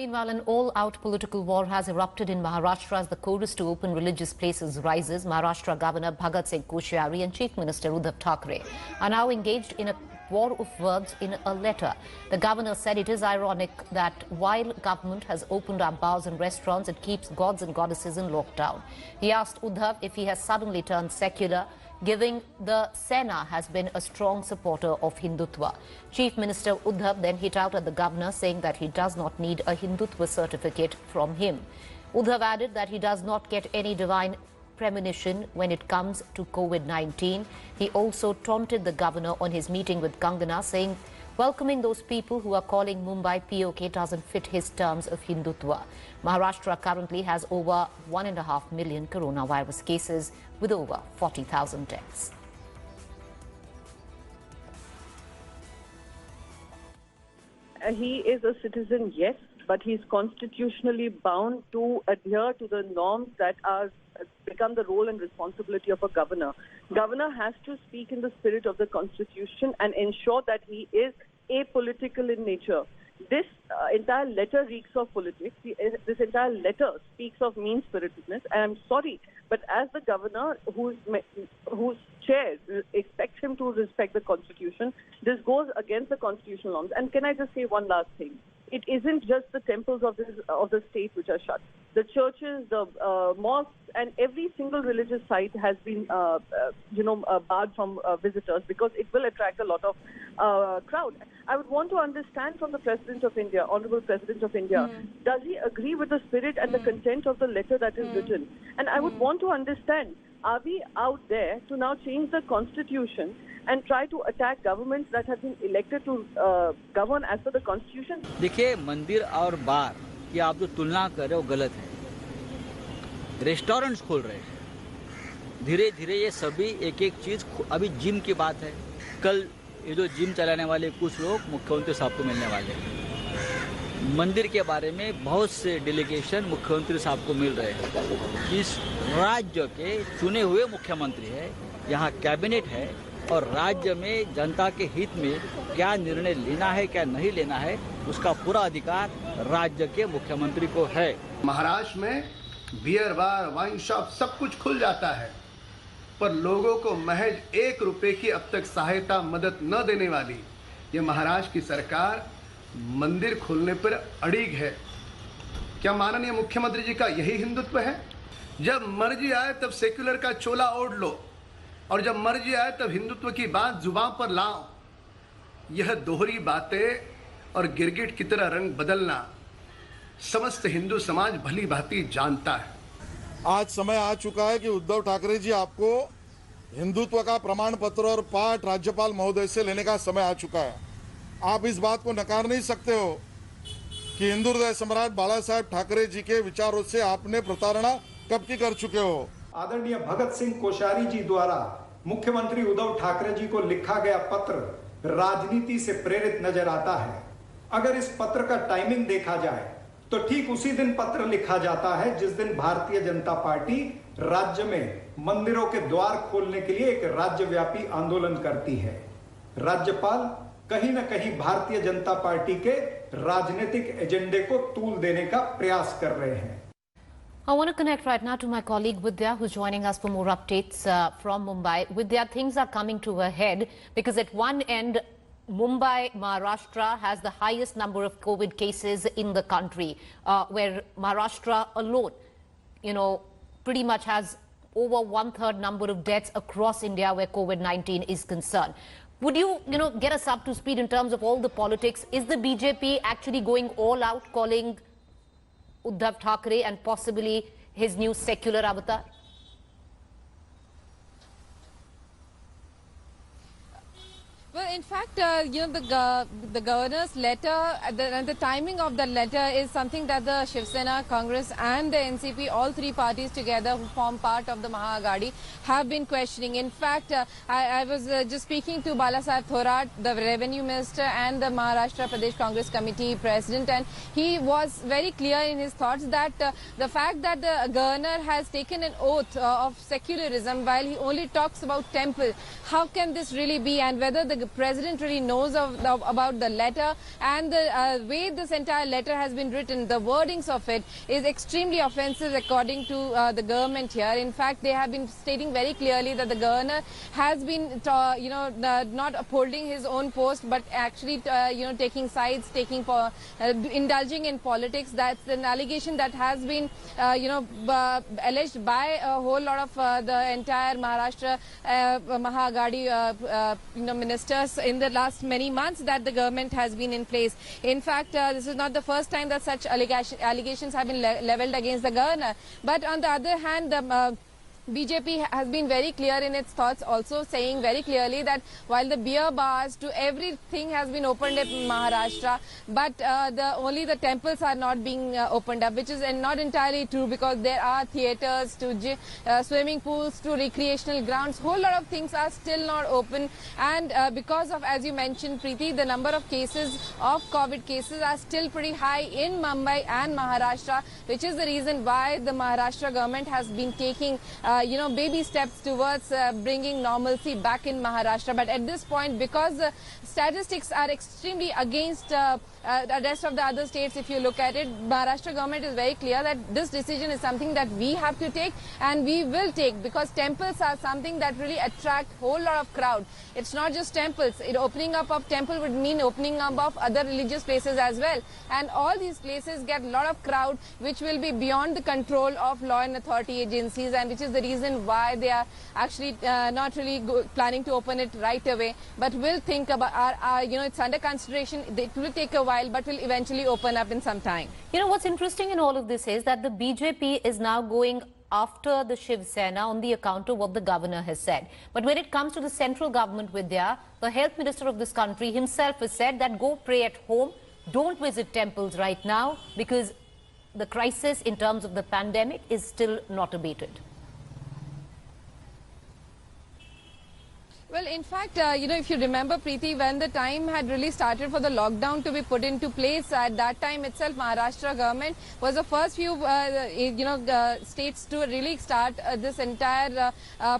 Meanwhile, an all-out political war has erupted in Maharashtra as the chorus to open religious places rises. Maharashtra Governor Bhagat Singh Koshyari and Chief Minister Uddhav Thackeray are now engaged in a war of words in a letter. The governor said it is ironic that while government has opened up bars and restaurants, it keeps gods and goddesses in lockdown. He asked Uddhav if he has suddenly turned secular, given the Sena has been a strong supporter of Hindutva. Chief Minister Uddhav then hit out at the governor, saying that he does not need a Hindutva certificate from him. Uddhav added that he does not get any divine premonition when it comes to COVID-19. He also taunted the governor on his meeting with Kangana, saying welcoming those people who are calling Mumbai POK doesn't fit his terms of Hindutva. Maharashtra currently has over 1.5 million coronavirus cases with over 40,000 deaths. He is a citizen, yes, but he's constitutionally bound to adhere to the norms that are become the role and responsibility of a governor. Governor has to speak in the spirit of the Constitution and ensure that he is apolitical in nature. This entire letter reeks of politics. This entire letter speaks of mean-spiritedness. And I'm sorry, but as the governor, whose chair expects him to respect the Constitution, this goes against the constitutional norms. And can I just say one last thing? It isn't just the temples of the state which are shut. The churches, the mosques, and every single religious site has been, barred from visitors because it will attract a lot of crowd. I would want to understand from the President of India, Honorable President of India, does he agree with the spirit and the content of the letter that is written? And I would want to understand, are we out there to now change the Constitution and try to attack governments that have been elected to govern as per the Constitution? देखिए, मंदिर और बार की आप जो तुलना कर रहे हो गलत है। रेस्टोरेंट्स खोल रहे हैं धीरे धीरे, ये सभी एक एक चीज। अभी जिम की बात है, कल ये जो जिम चलाने वाले कुछ लोग मुख्यमंत्री साहब को मिलने वाले हैं। मंदिर के बारे में बहुत से डेलीगेशन मुख्यमंत्री साहब को मिल रहे हैं। इस राज्य के चुने हुए मुख्यमंत्री है, यहाँ कैबिनेट है और राज्य में जनता के हित में क्या निर्णय लेना है क्या नहीं लेना है उसका पूरा अधिकार राज्य के मुख्यमंत्री को है। महाराष्ट्र में बियर बार, वाइन शॉप सब कुछ खुल जाता है, पर लोगों को महज ₹1 की अब तक सहायता मदद न देने वाली ये महाराष्ट्र की सरकार मंदिर खोलने पर अड़िग है। क्या माननीय मुख्यमंत्री जी का यही हिंदुत्व है? जब मर्जी आए तब सेक्युलर का चोला ओढ़ लो और जब मर्जी आए तब हिंदुत्व की बात जुबान पर लाओ। यह दोहरी बातें और गिरगिट की तरह रंग बदलना समस्त हिंदू समाज भली भांति जानता है। आज समय आ चुका है कि उद्धव ठाकरे जी आपको हिंदुत्व का प्रमाण पत्र और पाठ राज्यपाल महोदय से लेने का समय आ चुका है। आप इस बात को नकार नहीं सकते हो कि हिंदू हृदय सम्राट बाला साहेब ठाकरे जी के विचारों से आपने प्रताड़ना कब की कर चुके हो। आदरणीय भगत सिंह कोश्यारी जी द्वारा मुख्यमंत्री उद्धव ठाकरे जी को लिखा गया पत्र राजनीति से प्रेरित नजर आता है। अगर इस पत्र का टाइमिंग देखा जाए तो ठीक उसी दिन पत्र लिखा जाता है जिस दिन भारतीय जनता पार्टी राज्य में मंदिरों के द्वार खोलने के लिए एक राज्यव्यापी आंदोलन करती है। राज्यपाल कहीं न कहीं भारतीय जनता पार्टी के राजनीतिक एजेंडे को तूल देने का प्रयास कर रहे हैं। I want to connect right now to my colleague Vidya, who's joining us for more updates from Mumbai. Vidya, things are coming to a head because at one end, Mumbai, Maharashtra has the highest number of COVID cases in the country, where Maharashtra alone, pretty much has over 1/3 number of deaths across India where COVID-19 is concerned. Would you, get us up to speed in terms of all the politics? Is the BJP actually going all out, calling Uddhav Thackeray and possibly his new secular avatar? Well, in fact, the governor's letter and the timing of the letter is something that the Shiv Sena, Congress and the NCP, all three parties together who form part of the Maha Aghadi, have been questioning. In fact, I was just speaking to Bala Saheb Thorat, the Revenue Minister and the Maharashtra Pradesh Congress Committee President, and he was very clear in his thoughts that the fact that the governor has taken an oath of secularism while he only talks about temple, how can this really be, and whether the the president really knows about the letter, and the way this entire letter has been written, the wordings of it is extremely offensive according to the government here. In fact, they have been stating very clearly that the governor has been, not upholding his own post, but actually, taking sides, indulging in politics. That's an allegation that has been, alleged by a whole lot of the entire Maharashtra Mahagadi, ministers in the last many months that the government has been in place. In fact, this is not the first time that such allegations have been leveled against the governor. But on the other hand, the BJP has been very clear in its thoughts, also saying very clearly that while the beer bars to everything has been opened up in Maharashtra, but only the temples are not being opened up, which is not entirely true, because there are theatres to swimming pools to recreational grounds. Whole lot of things are still not open, and because of, as you mentioned, Preeti, the number of cases of COVID cases are still pretty high in Mumbai and Maharashtra, which is the reason why the Maharashtra government has been taking baby steps towards bringing normalcy back in Maharashtra. But at this point, because the statistics are extremely against the rest of the other states, if you look at it, Maharashtra government is very clear that this decision is something that we have to take, and we will take, because temples are something that really attract whole lot of crowd. It's not just temples. Opening up of temple would mean opening up of other religious places as well, and all these places get a lot of crowd, which will be beyond the control of law and authority agencies, and which is the reason why they are actually not really planning to open it right away, but will think about, it's under consideration. It will take a while, but will eventually open up in some time. What's interesting in all of this is that the BJP is now going after the Shiv Sena on the account of what the governor has said. But when it comes to the central government, Vidya, the health minister of this country himself has said that go pray at home, don't visit temples right now, because the crisis in terms of the pandemic is still not abated. Well, in fact, if you remember, Preeti, when the time had really started for the lockdown to be put into place, at that time itself, Maharashtra government was the first few, states to really start this entire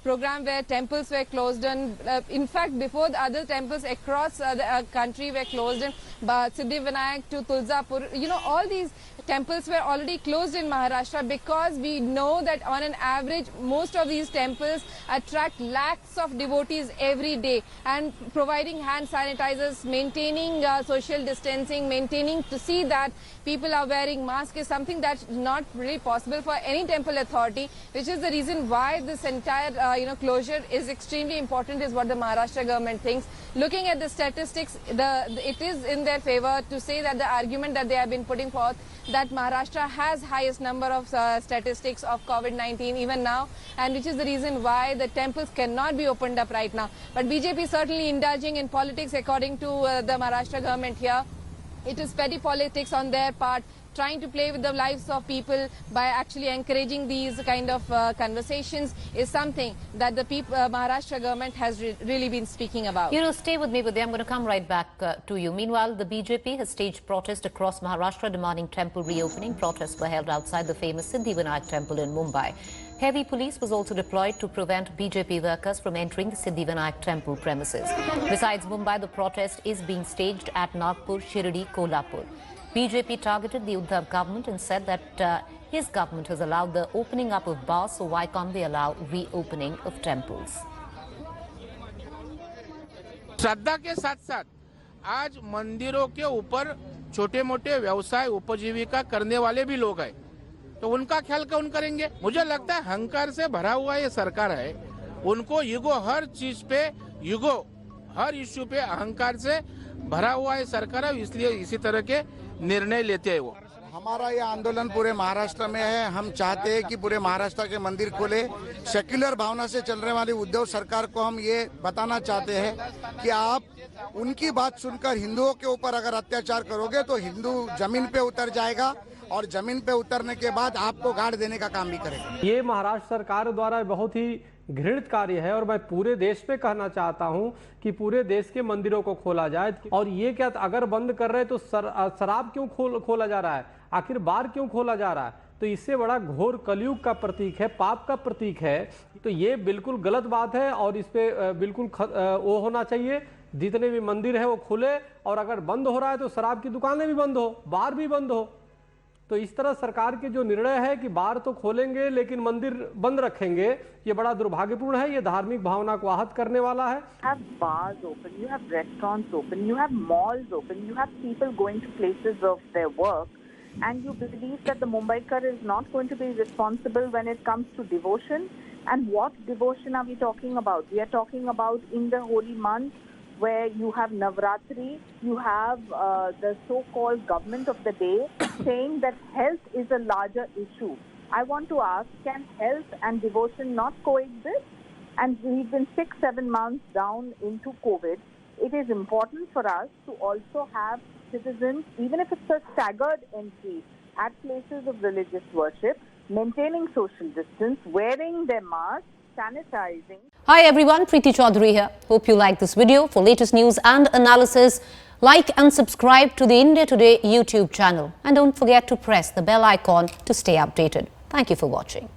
program where temples were closed. And in fact, before the other temples across the country were closed, Siddhivinayak to Tulzapur, all these temples were already closed in Maharashtra, because we know that on an average, most of these temples attract lakhs of devotees every day, and providing hand sanitizers, maintaining social distancing, maintaining to see that people are wearing masks is something that's not really possible for any temple authority, which is the reason why this entire closure is extremely important, is what the Maharashtra government thinks. Looking at the statistics, it is in their favor to say that the argument that they have been putting forth, that Maharashtra has highest number of statistics of COVID-19 even now, and which is the reason why the temples cannot be opened up right now. But BJP certainly indulging in politics according to the Maharashtra government here. It is petty politics on their part, trying to play with the lives of people by actually encouraging these kind of conversations is something that the Maharashtra government has really been speaking about. Stay with me, Vidya. I'm going to come right back to you. Meanwhile, the BJP has staged protests across Maharashtra demanding temple reopening. Protests were held outside the famous Siddhivinayak temple in Mumbai. Heavy police was also deployed to prevent BJP workers from entering the Siddhivinayak temple premises. Besides Mumbai, the protest is being staged at Nagpur, Shirdi, Kolhapur. BJP targeted the Uddhav government and said that his government has allowed the opening up of bars, so why can't they allow reopening of temples? श्रद्धा के साथ साथ आज मंदिरों के ऊपर छोटे मोटे व्यवसाय उपजीविका करने वाले भी लोग हैं, तो उनका ख्याल कौन करेंगे? मुझे लगता है अहंकार से भरा हुआ ये सरकार है, उनको ईगो हर चीज पे ईगो हर इश्यू पे अहंकार से भरा हुआ है सरकार है, इसलिए इसी तरह के निर्णय लेते हैं वो। हमारा ये आंदोलन पूरे महाराष्ट्र में है। हम चाहते हैं कि पूरे महाराष्ट्र के मंदिर खोले। सेक्युलर भावना से चलने वाली उद्धव सरकार को हम ये बताना चाहते हैं कि आप उनकी बात सुनकर हिंदुओं के ऊपर अगर अत्याचार करोगे तो हिंदू जमीन पे उतर जाएगा, और जमीन पे उतरने के बाद आपको गाड़ देने का काम भी करेगा। ये महाराष्ट्र सरकार द्वारा बहुत ही घृणित कार्य है, और मैं पूरे देश पे कहना चाहता हूं कि पूरे देश के मंदिरों को खोला जाए। और ये क्या, अगर बंद कर रहे तो शराब क्यों खोला जा रहा है, आखिर बार क्यों खोला जा रहा है? तो इससे बड़ा घोर कलयुग का प्रतीक है, पाप का प्रतीक है। तो ये बिल्कुल गलत बात है, और इस पे बिल्कुल वो होना चाहिए जितने भी मंदिर है वो खुले, और अगर बंद हो रहा है तो शराब की दुकानें भी बंद हो, बार भी बंद हो। तो इस तरह सरकार के जो निर्णय है कि बार तो खोलेंगे लेकिन मंदिर बंद रखेंगे, ये बड़ा दुर्भाग्यपूर्ण है, ये धार्मिक भावना को आहत करने वाला है। have bars open, you have restaurants open, you have malls open, you have people going to places of their work, and you believe that the Mumbaikar is not going to be responsible when it comes to devotion. And what devotion are we talking about? We are talking about in the holy month where you have Navratri, you have the so-called government of the day saying that health is a larger issue. I want to ask, can health and devotion not coexist? And we've been 6-7 months down into COVID. It is important for us to also have citizens, even if it's a staggered entry, at places of religious worship, maintaining social distance, wearing their masks, sanitizing. Hi everyone, Preeti Chaudhary here. Hope you like this video. For latest news and analysis, like and subscribe to the India Today YouTube channel. And don't forget to press the bell icon to stay updated. Thank you for watching.